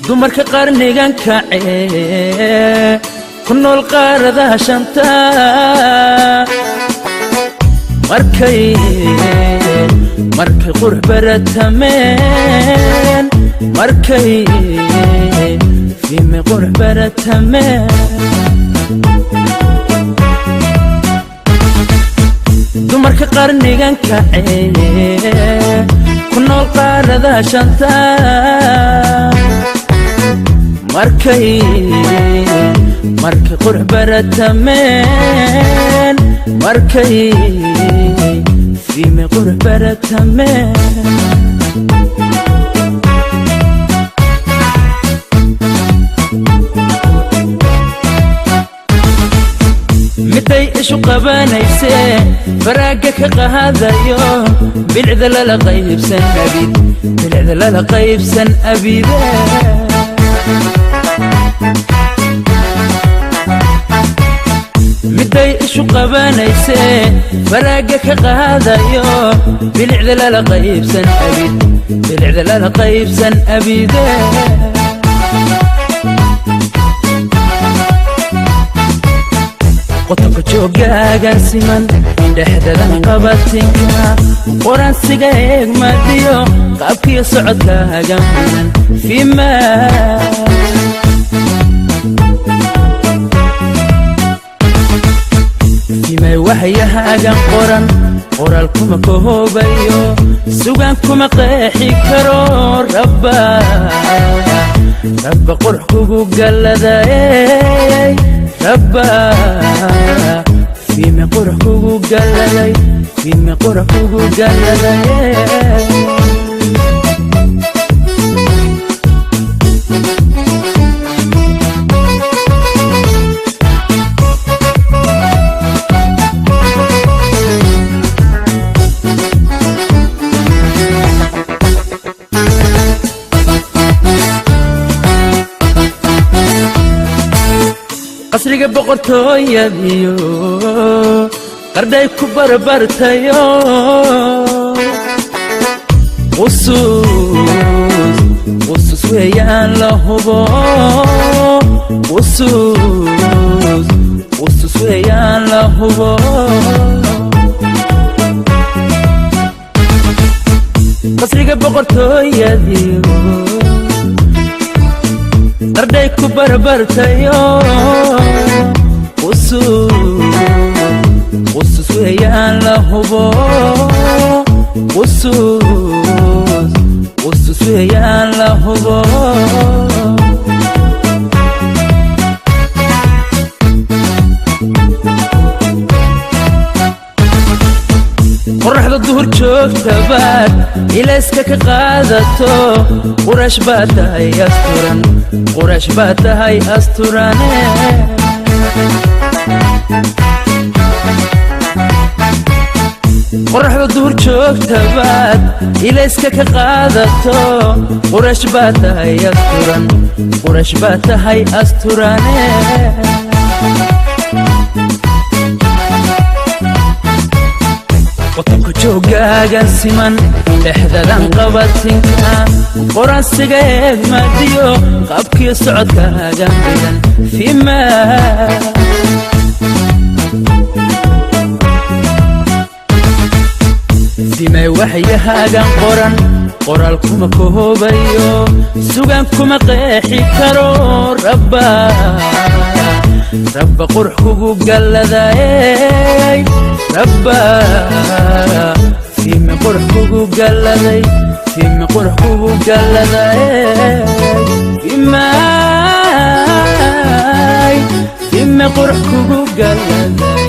dumarka qarnigan kacee ku nool qaaradaha shanta markay qurux baratameen markay fiime qurux baratameen dumarka qarnigan kacee ku nool qaaradaha shanta markay qurux baratameen markay fiime qurux baratameen miday ishu qabanaysee faraaga ka qaadayo bilicda lala qaybsan abide miday ishu qabanaysee faraaga ka qaadayo bilicda lala qaybsan abide qotonka joogaagan siman dhexdadan qabatinka qoransiga eegmadiyo qaabkiyo socodkaagan minan fiimay waxyahaagan qoran qoraal kuma kahoobayo sugaan kuma qeexi karo rabba qurux kugu galladaey rabba fiime qurux kugu galladay fiime qurux kugu galladay qasriga boqortooyadiyo qardhay ku barbartayo qusus weeyaan la hubo qusus weeyaan la hubo qasriga boqortooyadiyo qardhay ku barbartayo qusus weeyaan la hubo qusus weeyaan la hubo qoraxda duhur joogtabaad ilayska ka qaadato qurash baa tahay asturane qoraxda duhur joogtabaad ilayska ka qaadato qurash baa tahay asturane qotonka joogaagan siman dhexdadan qabatinka qoransiga eegmadiyo qaabkiyo socodkaagan midan fiimay waxyahaagan qoran qoraal kuma kahoobayo sugaan kuma qeexi karo rabba qurux kugu galladay rabba fiime qurux kugu galladay fiime qurux kugu galladay fiime qurux kugu galladay